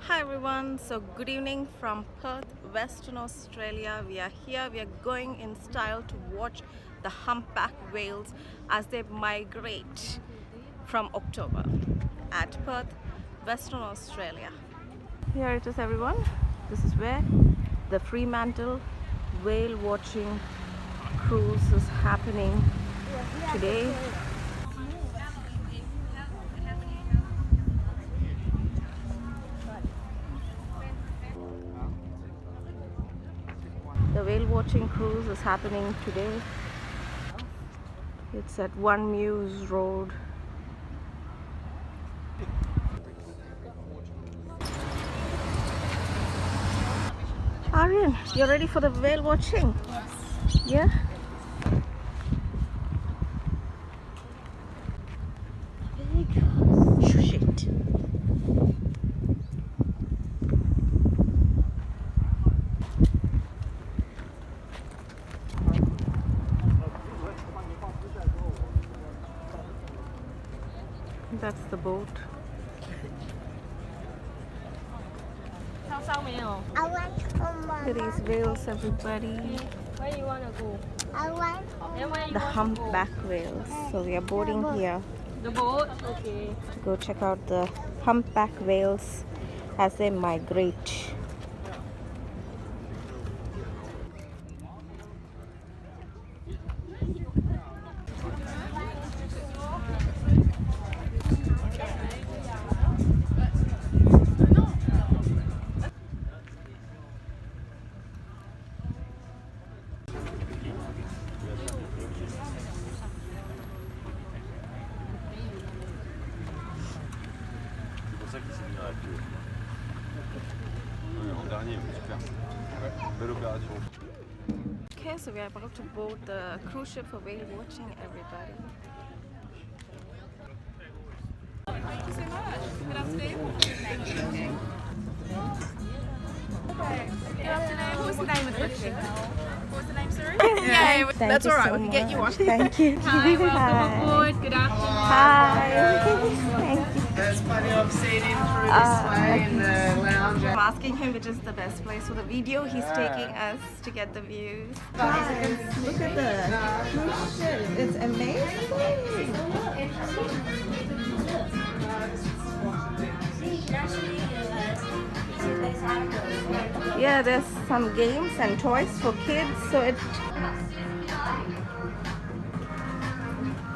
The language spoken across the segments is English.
Hi everyone, so good evening from Perth, Western Australia. We are here, we are going in style to watch the humpback whales as they migrate from October at Perth, Western Australia. Here it is everyone, this is where the Fremantle whale watching cruise is happening today. The whale watching cruise is happening today. It's at One Muse Road. Aryan, you're ready for the whale watching? Yes. Yeah? Shush it. That's the boat. I want home. Look at these whales, everybody. Where do you want to go? I want home. Then where you The want humpback whales. So we are boarding here to go? The boat? Okay. to go check out the humpback whales as they migrate. Okay, so we are about to board the cruise ship for whale watching, everybody. Thank you so much. Good afternoon. Good afternoon. What was the name of the ship? What was the name, sorry? Yeah, that's alright. We can get you on. Thank you. Hi, welcome aboard. Good afternoon. Hi. Thank you. There's plenty of seating through this way in the lounge. I'm asking him which is the best place for the video. He's taking us to get the views. Guys, look at the cruise ship. It's amazing. Yeah, there's some games and toys for kids. So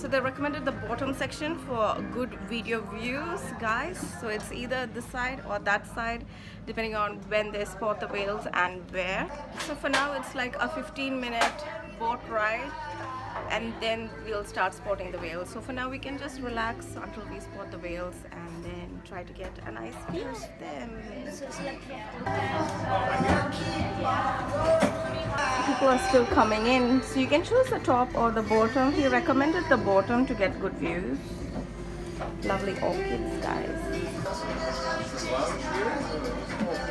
they recommended the bottom section for good video views, guys. So it's either this side or that side, depending on when they spot the whales and where. So for now, it's like a 15-minute boat ride, and then we'll start spotting the whales. So for now, we can just relax until we spot the whales and then try to get a nice view of them. People are still coming in, so you can choose the top or the bottom. He recommended the bottom to get good views. Lovely orchids, guys.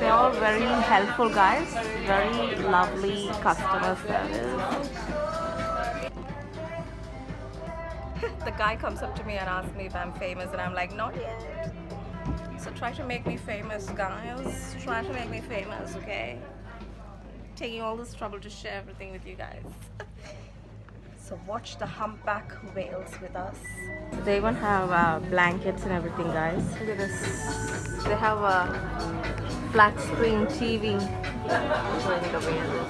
They're all very helpful, guys. Very lovely customer service. The guy comes up to me and asks me if I'm famous, and I'm like, not yet. So try to make me famous, guys. Try to make me famous, okay? Taking all this trouble to share everything with you guys. So watch the humpback whales with us. They even have blankets and everything, guys. Look at this. They have a flat screen TV showing the whales.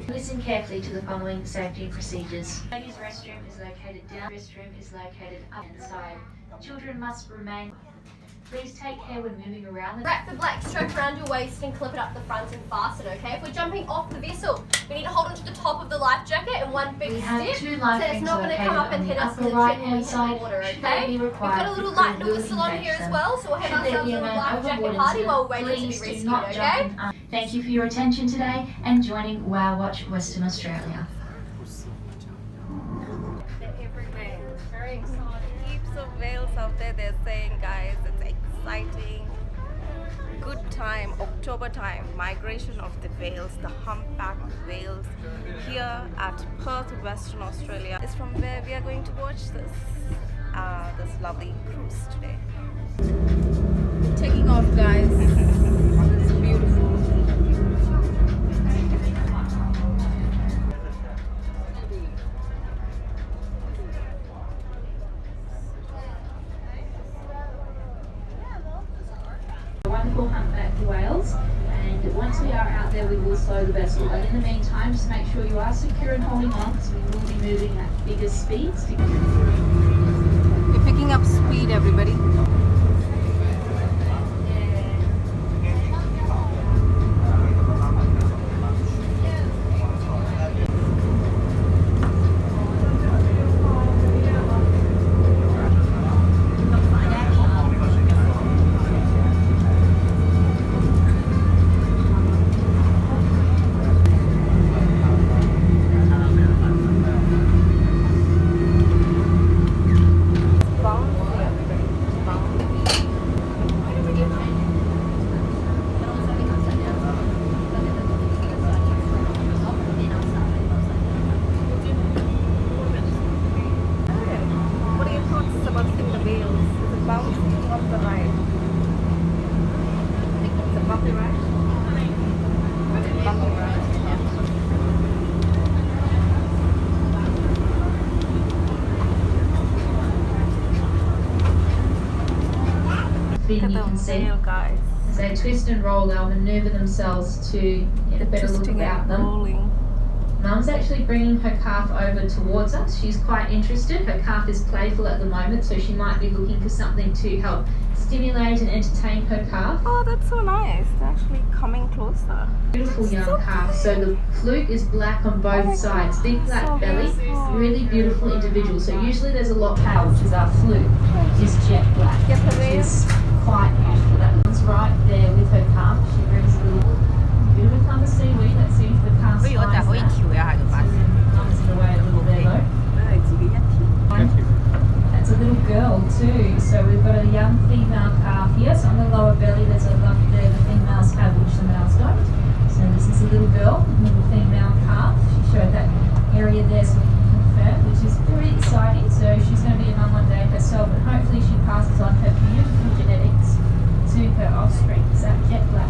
Listen carefully to the following safety procedures. Ladies' restroom is located down. Restroom is located up inside. Children must remain. Please take care when moving around. Wrap the black stroke around your waist and clip it up the front and fasten, okay? If we're jumping off the vessel, we need to hold onto the top of the life jacket in one big We have step, two so life it's rings not going to come up located and on hit the us in upper the right chin when hand we hit the side. water, Should okay? they be We've required got a little for light moving noose salon here as action. well, so we'll have Should there ourselves be a a little man life jacket overboard party incident, while we're waiting to be please do rescued, not okay? jump in. Thank you for your attention today and joining Whale Watch Western Australia. They're everywhere. Very exciting. Heaps of whales out there, they're saying, guys. It's exciting. good time, October time, migration of the whales, the humpback whales here at Perth, Western Australia, is from where we are going to watch this lovely cruise today. Taking off, guys. It's beautiful. Wonderful humpback whales, and once we are out there we will slow the vessel, but in the meantime just make sure you are secure and holding on, because we will be moving at bigger speeds. We're picking up speed, everybody. You can see guys. as they twist and roll, they'll maneuver themselves to get a better look about them. Rolling. Mum's actually bringing her calf over towards us. She's quite interested. Her calf is playful at the moment, so she might be looking for something to help stimulate and entertain her calf. Oh, that's so nice. They're actually coming closer. Beautiful young calf. So the fluke is black on both sides, big black belly, really beautiful individual. So usually there's a lot tail, which is our fluke, is jet black, which is quite beautiful. That one's right there with her calf. She brings a little bit of a clump of seaweed. Let's see if the calf slides that. Mum's in the way a little there though. That's a little girl too. So we've got a young female calf here. So on the lower belly there's a lump there the females have, which the males don't. So this is a little girl, a little female calf. She showed that area there so we can confirm, which is very exciting. So she's going to be a mum one day herself, and hopefully she passes on her beautiful genetics to her offspring. Is that jet black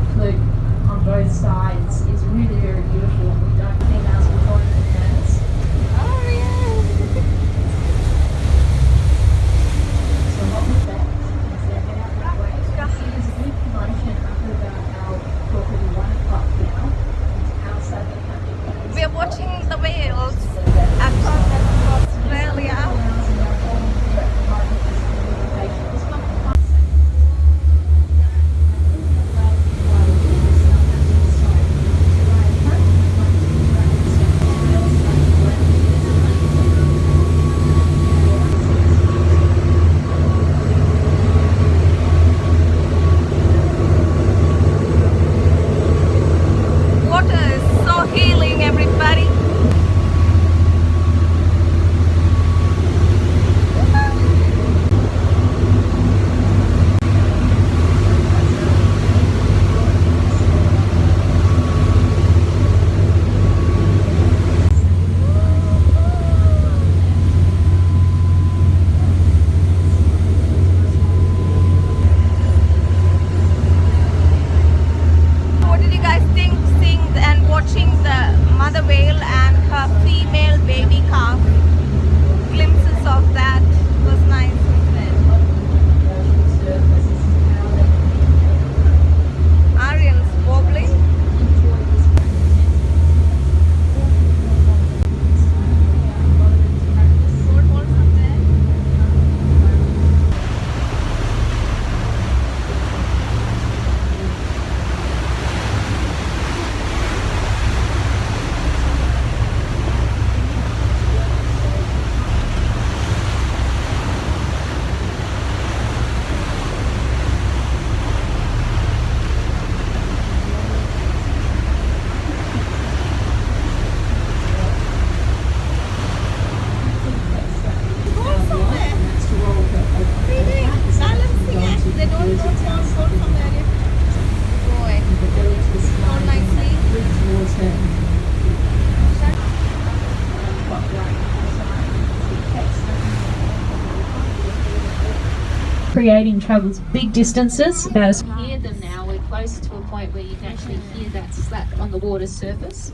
creating travels big distances. About as hear them now, we're close to a point where you can actually hear that slap on the water surface.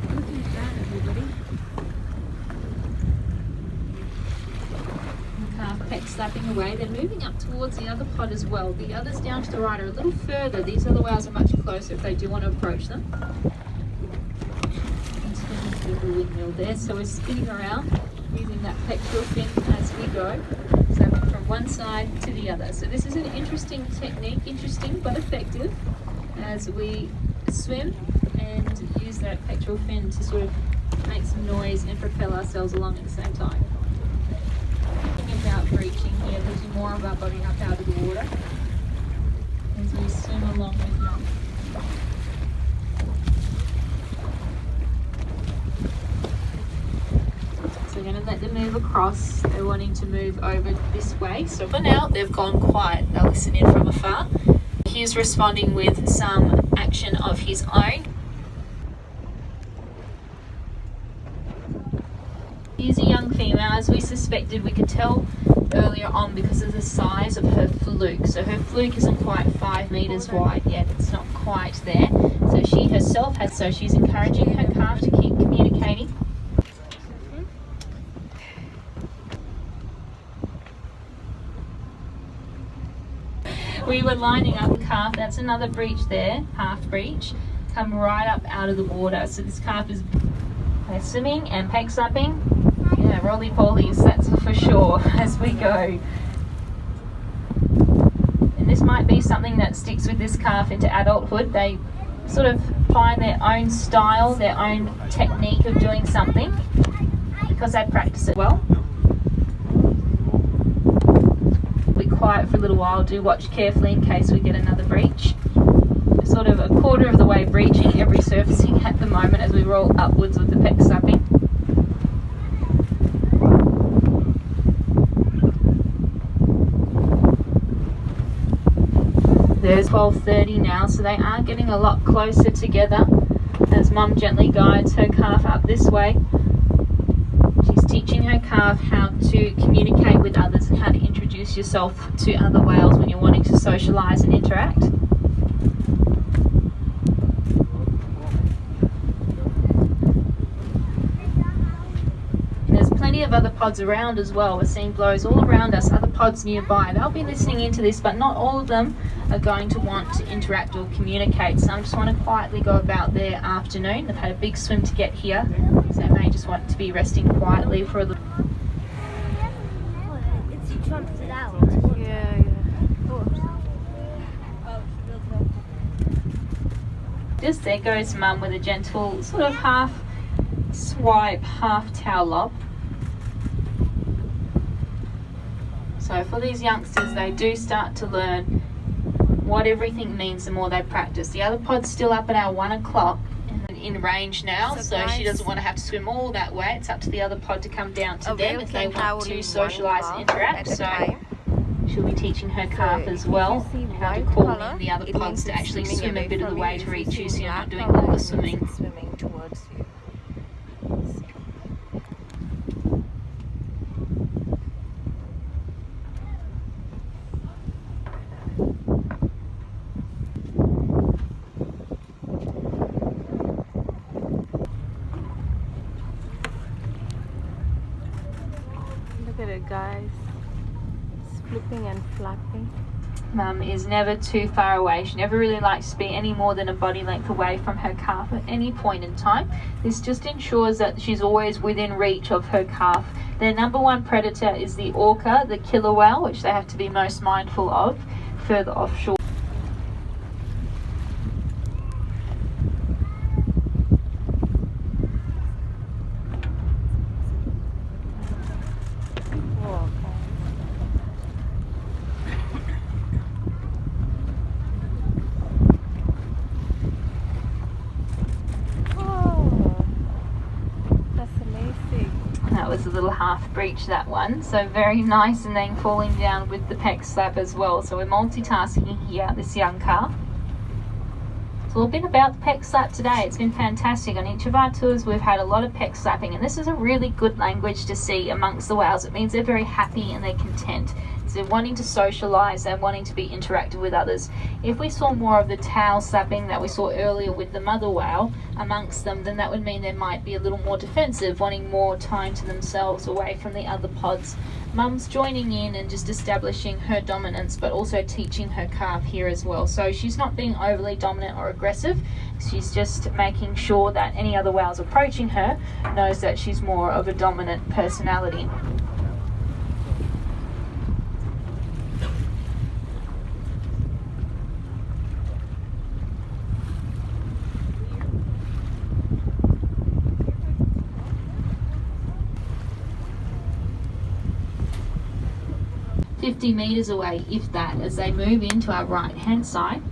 Look at that, everybody. The calf peck slapping away. They're moving up towards the other pod as well. The others down to the right are a little further. These other whales are much closer if they do want to approach them. The windmill there, so we're spinning around using that pectoral fin as we go, slapping from one side to the other. So this is an interesting technique, interesting but effective, as we swim and use that pectoral fin to sort of make some noise and propel ourselves along at the same time. Thinking about breaching here, pushing more of our body up out of the water as we swim along with them. We're going to let them move across. They're wanting to move over this way. So for now, they've gone quiet. They'll listen in from afar. He's responding with some action of his own. Here's a young female. As we suspected, we could tell earlier on because of the size of her fluke. So her fluke isn't quite 5 meters wide yet. It's not quite there. So she herself has, so she's encouraging her calf to keep communicating. We were lining up the calf. That's another breach there, half breach. Come right up out of the water. So this calf is swimming and peck slapping. Yeah, roly-polies, that's for sure, as we go. And this might be something that sticks with this calf into adulthood. They sort of find their own style, their own technique of doing something because they practice it well. Quiet for a little while. Do watch carefully in case we get another breach. We're sort of a quarter of the way breaching every surfacing at the moment as we roll upwards with the peck slapping. There's 12:30 now, so they are getting a lot closer together as Mum gently guides her calf up this way. She's teaching her calf how to communicate with others and how to introduce yourself to other whales when you're wanting to socialise and interact. There's plenty of other pods around as well. We're seeing blows all around us, other pods nearby. They'll be listening into this, but not all of them are going to want to interact or communicate. Some just want to quietly go about their afternoon. They've had a big swim to get here, so they may just want to be resting quietly for a little. It's jumped it out. Yeah. Just there goes Mum with a gentle sort of half swipe, half towel up. So for these youngsters, they do start to learn what everything means the more they practice. The other pod's still up at our 1 o'clock and in range now, so she doesn't want to have to swim all that way. It's up to the other pod to come down to them if they want to socialise and interact. So she'll be teaching her calf as well how to call in the other pods to actually swim a bit of the way to reach you, so you're not doing all the swimming. Swimming towards you. Look at it, guys. It's flipping and flapping. Mum is never too far away. She never really likes to be any more than a body length away from her calf at any point in time. This just ensures that she's always within reach of her calf. Their number one predator is the orca, the killer whale, which they have to be most mindful of further offshore. Was a little half breach, that one, so very nice, and then falling down with the peck slap as well. So we're multitasking here, this young calf. It's all been about the peck slap today. It's been fantastic. On each of our tours we've had a lot of peck slapping, and this is a really good language to see amongst the whales. It means they're very happy and they're content. They're wanting to socialize, they're wanting to be interactive with others. If we saw more of the tail slapping that we saw earlier with the mother whale amongst them, then that would mean they might be a little more defensive, wanting more time to themselves away from the other pods. Mum's joining in and just establishing her dominance, but also teaching her calf here as well. So she's not being overly dominant or aggressive. She's just making sure that any other whales approaching her knows that she's more of a dominant personality. $50 meters away, if that, as they move into our right hand side.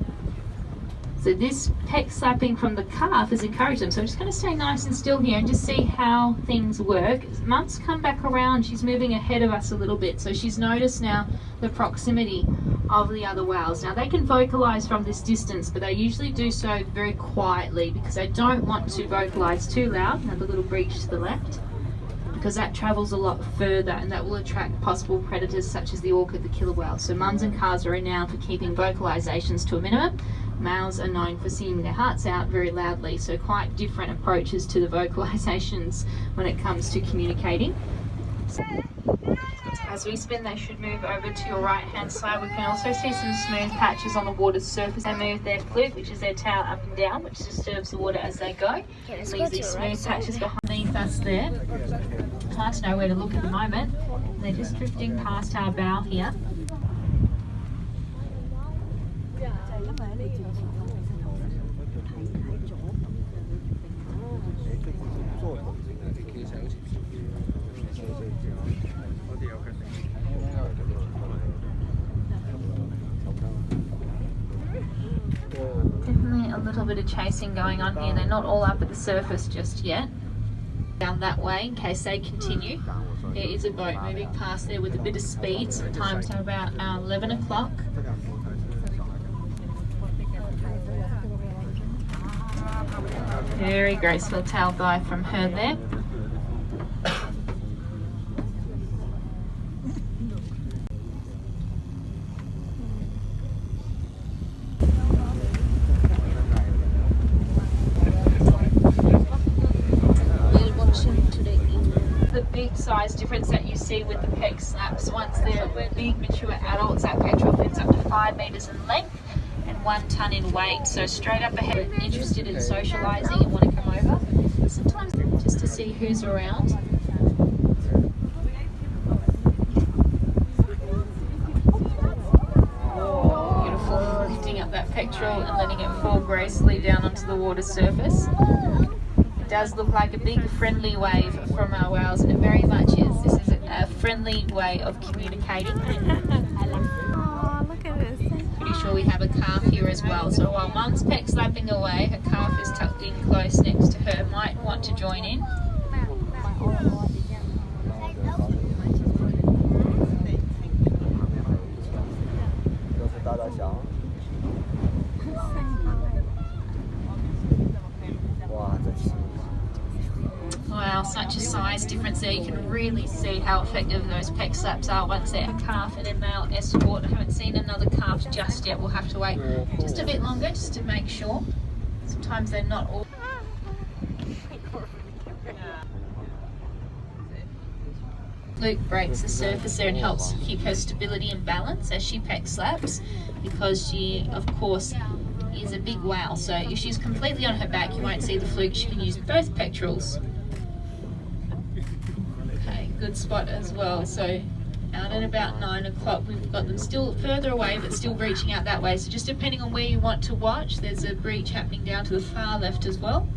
So this peck slapping from the calf has encouraged them. So I'm just going to stay nice and still here and just see how things work. Mum's come back around, she's moving ahead of us a little bit, so she's noticed now the proximity of the other whales. Now they can vocalize from this distance, but they usually do so very quietly because they don't want to vocalize too loud. Another little breach to the left, because that travels a lot further and that will attract possible predators such as the orca, the killer whale. So mums and calves are renowned for keeping vocalizations to a minimum. Males are known for singing their hearts out very loudly, so quite different approaches to the vocalizations when it comes to communicating. So, as we spin, they should move over to your right hand side. We can also see some smooth patches on the water's surface. They move their fluke, which is their tail, up and down, which disturbs the water as they go. It leaves these smooth patches beneath us there. Hard to know where to look at the moment. They're just drifting past our bow here. Definitely a little bit of chasing going on here. They're not all up at the surface just yet. Down that way in case they continue. There is a boat moving past there with a bit of speed, sometimes to about 11 o'clock. Very graceful tail dive from her there. The big size difference that you see with the peck slaps, once they're big mature adults, that pectoral fin's up to 5 meters in length and 1 ton in weight. So straight up ahead, interested in socializing and want to come over, sometimes just to see who's around. Beautiful, lifting up that pectoral and letting it fall gracefully down onto the water surface. It does look like a big friendly wave from our whales, and it very much is. This is a friendly way of communicating. Oh, look at this. Pretty sure we have a calf here as well. So while mum's peck slapping away, her calf is tucked in close next to her, might want to join in. Wow, such a size difference there. You can really see how effective those peck slaps are once they're a calf and a male escort. I haven't seen another calf just yet. We'll have to wait just a bit longer just to make sure. Sometimes they're not all. Luke breaks the surface there and helps keep her stability and balance as she peck slaps, because she, of course, is a big whale. So if she's completely on her back, you won't see the fluke. She can use both pectorals. Okay, good spot as well. So out at about 9 o'clock, we've got them still further away, but still reaching out that way. So just depending on where you want to watch, there's a breach happening down to the far left as well.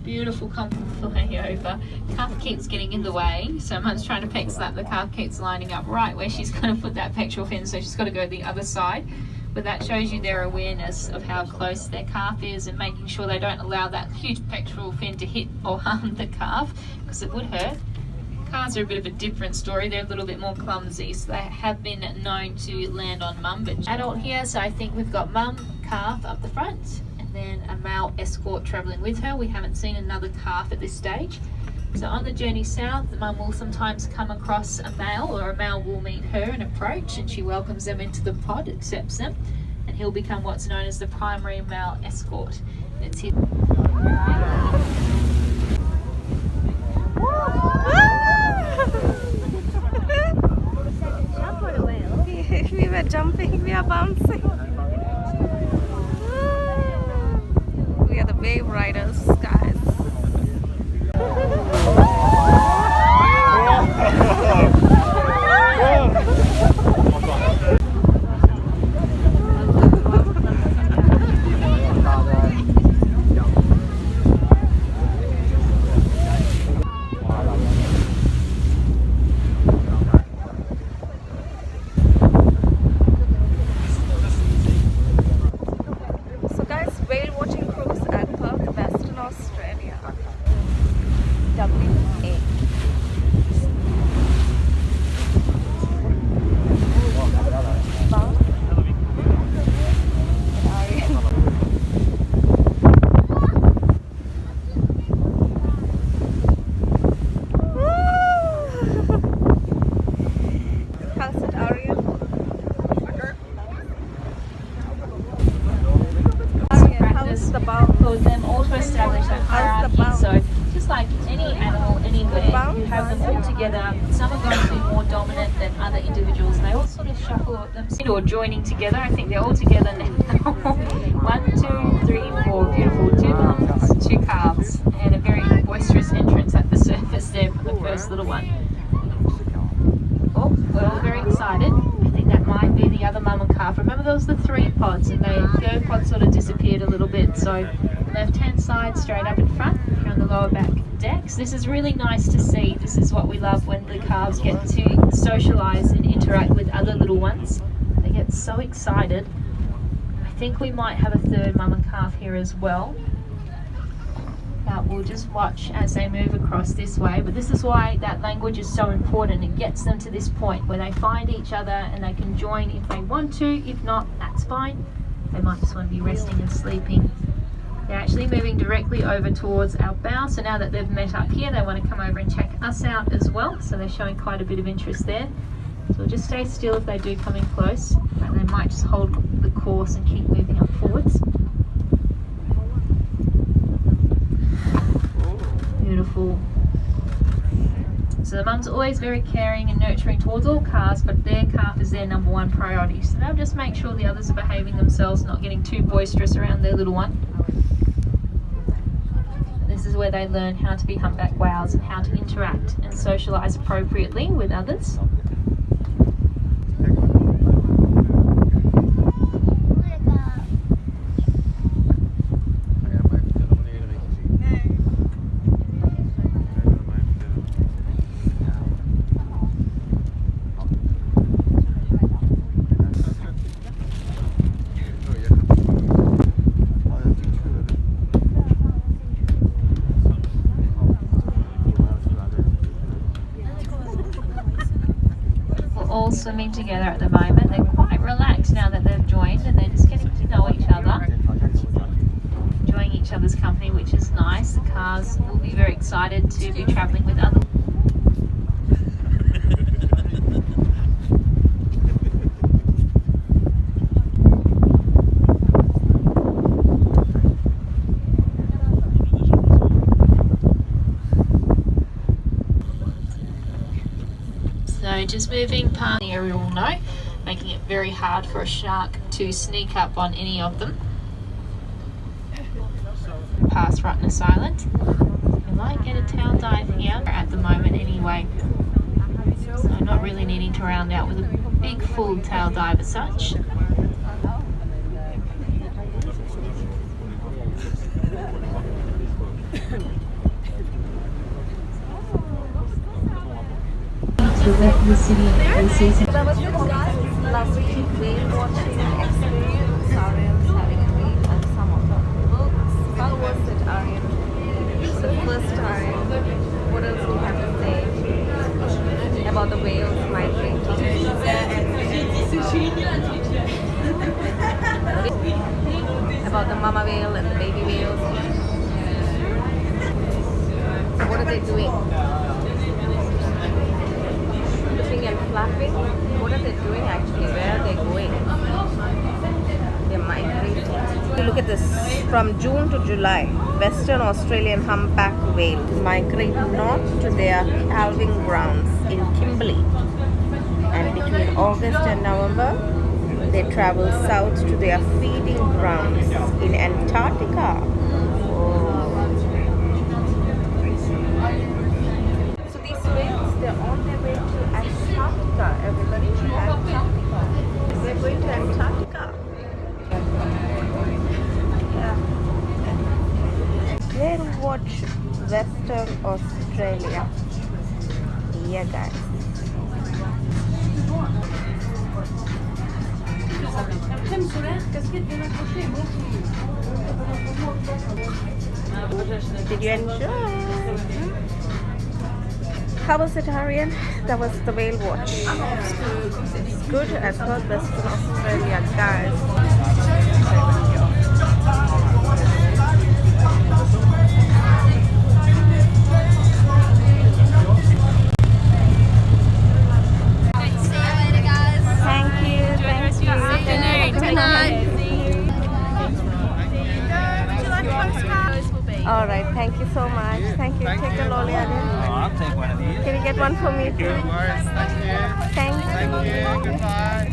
Beautiful way over. Calf keeps getting in the way, so Mum's trying to peck slap. The calf keeps lining up right where she's going to put that pectoral fin, so she's got to go the other side. But that shows you their awareness of how close their calf is and making sure they don't allow that huge pectoral fin to hit or harm the calf, because it would hurt. Calves are a bit of a different story. They're a little bit more clumsy, so they have been known to land on mum. But adult here, so I think we've got mum, calf up the front, and then a male escort travelling with her. We haven't seen another calf at this stage. So on the journey south, the mum will sometimes come across a male, or a male will meet her and approach, and she welcomes them into the pod, accepts them, and he'll become what's known as the primary male escort. It's his We were jumping, we are bouncing. We are the wave riders, guys. So guys, whale watching cruise at Perth, Western Australia. WA. How's it, Ariel? How's the bounce? cause them all to establish that How's the hierarchy. bounce? So just like any animal, anywhere, you have them all together. Some are going to be more dominant than other individuals. They all sort of shuffle them or joining together. I think they're all together now. 1, 2, 3, 4. Beautiful. 2 mammals, 2 calves, and a very boisterous entrance at the surface there for the first little one. Oh, we're all very excited. I think that might be the other mum and calf. Remember, there was the 3 pods, and the third pod sort of disappeared a little bit. So left-hand side, straight up in front, on the lower back decks. This is really nice to see. This is what we love when the calves get to socialise and interact with other little ones. They get so excited. I think we might have a third mum and calf here as well. We'll just watch as they move across this way, but this is why that language is so important. It gets them to this point where they find each other and they can join if they want to. If not, that's fine. They might just want to be resting and sleeping. They're actually moving directly over towards our bow, so now that they've met up here, they want to come over and check us out as well, so they're showing quite a bit of interest there. So we'll just stay still if they do come in close, and they might just hold the course and keep moving up forwards. Beautiful. So the mum's always very caring and nurturing towards all calves, but their calf is their number one priority. So they'll just make sure the others are behaving themselves, not getting too boisterous around their little one. This is where they learn how to be humpback whales and how to interact and socialise appropriately with others. All swimming together at the moment. They're quite relaxed now that they've joined, and they're just getting to know each other, enjoying each other's company, which is nice. The calves will be very excited to be travelling with others. So just moving past the area will know, making it very hard for a shark to sneak up on any of them. Past Rottnest Island. You might get a tail dive here at the moment anyway. So not really needing to round out with a big full tail dive as such. The left of the city and season. That was the lovely whale watching experience. Ariel's having a read on some of the books. How was it, Ariel? It's the first time. What else do you have to say about the whales migrating? About the mama whale and the baby whales. What are they doing? Flipping and flapping? What are they doing actually? Where are they going? They're migrating. Look at this. From June to July, Western Australian humpback whales migrate north to their calving grounds in Kimberley. And between August and November, they travel south to their feeding grounds in Antarctica. So these whales, they're on their way to Antarctica, everybody. Antarctica. They're going to Antarctica. Yeah. Whale watch Western Australia. Yeah, guys. Did you enjoy? How was it, Arian? That was the whale watch. It's good at Perth, Western Australia, guys. All right, thank you so much. Thank you. Take a lolly, Arian. I'll take one of these. Can you get one for me too? Thank you. Goodbye.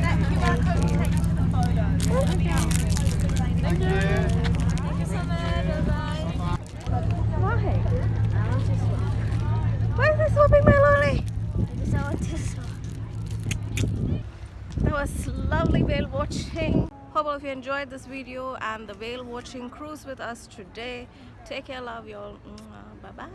Why is he swapping my lolly? That was lovely whale watching. Hope all of you enjoyed this video and the whale watching cruise with us today. Take care, love y'all. Bye bye.